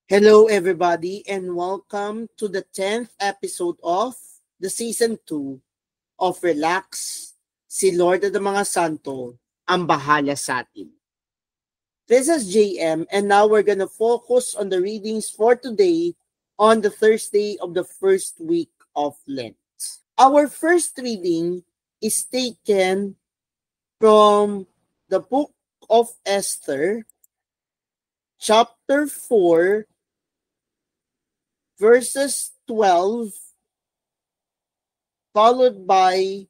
Hello, everybody, and welcome to the 10th episode of the Season 2 of Relax, si Lord of the mga Santo, ang bahala sa atin. This is JM, and now we're gonna focus on the readings for today on the Thursday of the first week of Lent. Our first reading is taken from the book of Esther, chapter 4, verses 12, followed by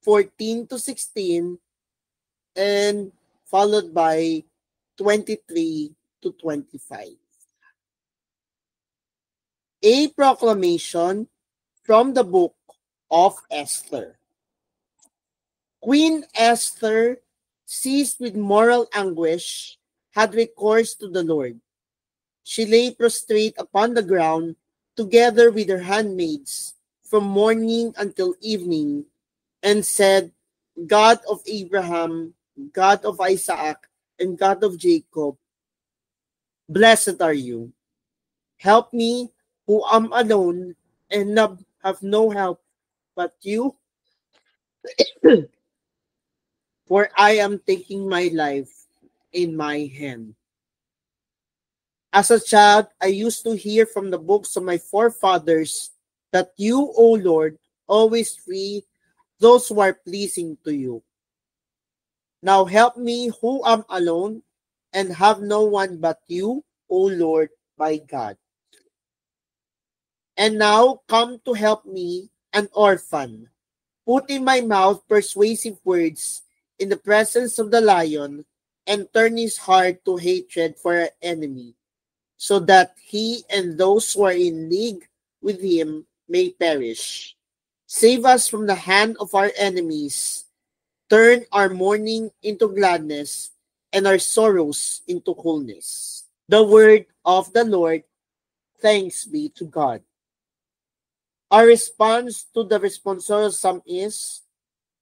14 to 16, and followed by 23 to 25. A proclamation from the book of Esther. Queen Esther, seized with moral anguish, had recourse to the Lord. She lay prostrate upon the ground, together with her handmaids, from morning until evening, and said, God of Abraham, God of Isaac, and God of Jacob, blessed are you. Help me, who am alone and have no help but you, for I am taking my life in my hand. As a child, I used to hear from the books of my forefathers that you, O Lord, always free those who are pleasing to you. Now help me who am alone and have no one but you, O Lord, my God. And now come to help me, an orphan. Put in my mouth persuasive words in the presence of the lion, and turn his heart to hatred for our enemy, so that he and those who are in league with him may perish. Save us from the hand of our enemies. Turn our mourning into gladness and our sorrows into wholeness. The word of the Lord. Thanks be to God. Our response to the responsorial psalm is,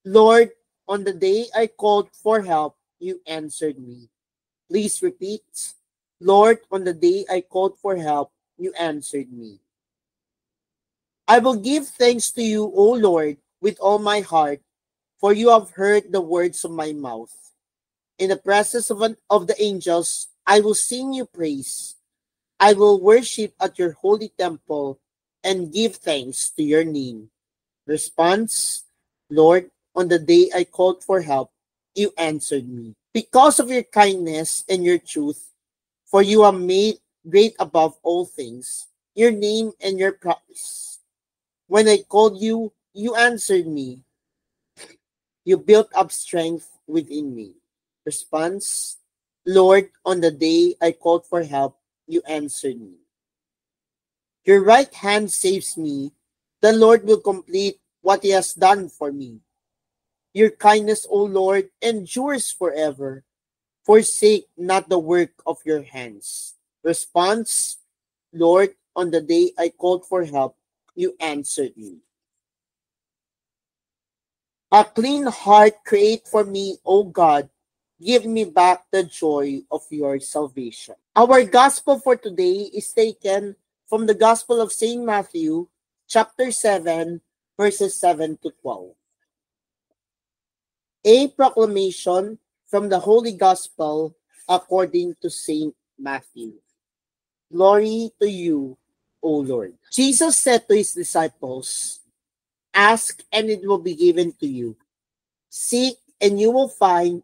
Lord, on the day I called for help, you answered me. Please repeat. Lord, on the day I called for help, you answered me. I will give thanks to you, O Lord, with all my heart, for you have heard the words of my mouth. In the presence of the angels, I will sing you praise. I will worship at your holy temple and give thanks to your name. Response, Lord, on the day I called for help, you answered me. Because of your kindness and your truth, for you are made great above all things, your name and your promise. When I called you, you answered me. You built up strength within me. Response, Lord, on the day I called for help, you answered me. Your right hand saves me. The Lord will complete what he has done for me. Your kindness, O Lord, endures forever. Forsake not the work of your hands. Response, Lord, on the day I called for help, you answered me. A clean heart create for me, O God. Give me back the joy of your salvation. Our gospel for today is taken from the Gospel of St. Matthew, chapter 7, verses 7 to 12. A proclamation from the Holy Gospel according to St. Matthew. Glory to you, O Lord. Jesus said to his disciples, ask and it will be given to you. Seek and you will find.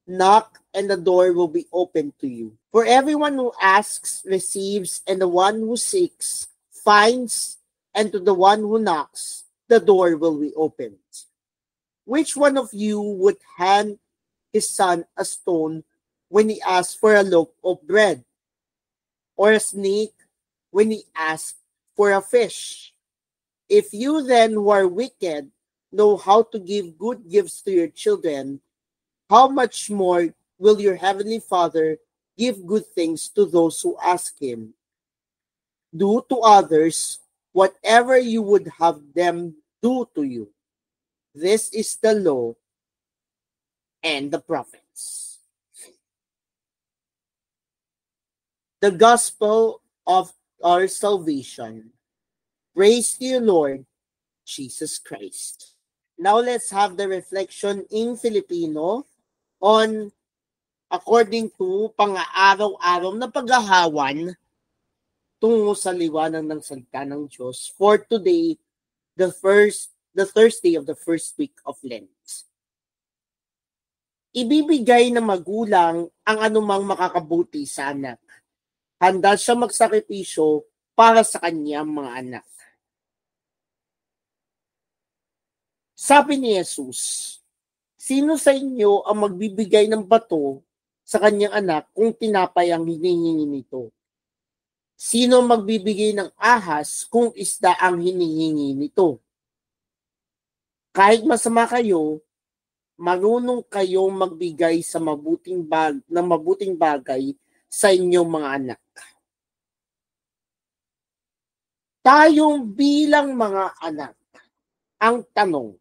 Knock and the door will be opened to you. For everyone who asks receives, and the one who seeks finds, and to the one who knocks, the door will be opened. Which one of you would hand his son a stone when he asks for a loaf of bread? Or a snake when he asks for a fish? If you then who are wicked know how to give good gifts to your children, how much more will your heavenly Father give good things to those who ask him? Do to others whatever you would have them do to you. This is the law and the prophets. The Gospel of our salvation. Praise to you, Lord Jesus Christ. Now let's have the reflection in Filipino on according to pang-araw-araw na paghahawan tungo sa liwanag ng salita ng Diyos for today, the Thursday of the first week of Lent. Ibibigay ng magulang ang anumang makakabuti sa anak. Handa siya magsakripisyo para sa kanyang mga anak. Sabi ni Jesus, sino sa inyo ang magbibigay ng bato sa kanyang anak kung tinapay ang hinihingi nito? Sino magbibigay ng ahas kung isda ang hinihingi nito? Kahit masama kayo, marunong kayong magbigay sa mabuting bagay sa inyong mga anak. Tayong bilang mga anak, ang tanong,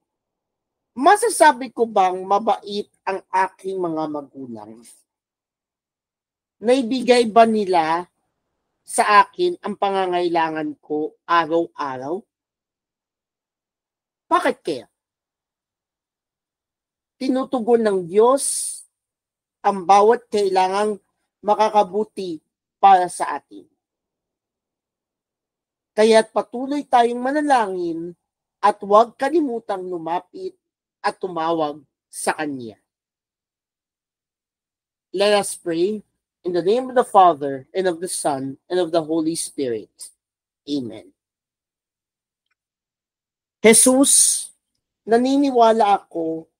masasabi ko bang mabait ang aking mga magulang? Naibigay ba nila sa akin ang pangangailangan ko araw-araw? Bakit kaya? Tinutugon ng Diyos ang bawat kailangang makakabuti para sa atin. Kaya't patuloy tayong manalangin at huwag kalimutang lumapit at tumawag sa Kanya. Let us pray in the name of the Father, and of the Son, and of the Holy Spirit. Amen. Jesus, naniniwala ako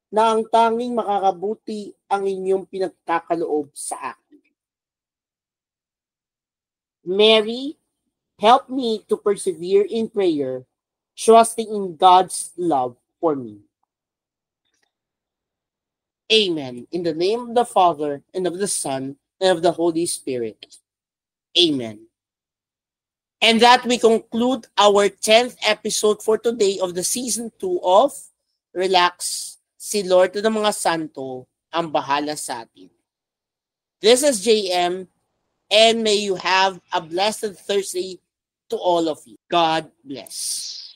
na ang tanging makakabuti ang inyong pinagkakaloob sa akin. Mary, help me to persevere in prayer, trusting in God's love for me. Amen. In the name of the Father, and of the Son, and of the Holy Spirit. Amen. And that we conclude our 10th episode for today of the season 2 of Relax, si Lord ng mga santo ang bahala sa atin. This is JM, and may you have a blessed Thursday to all of you. God bless.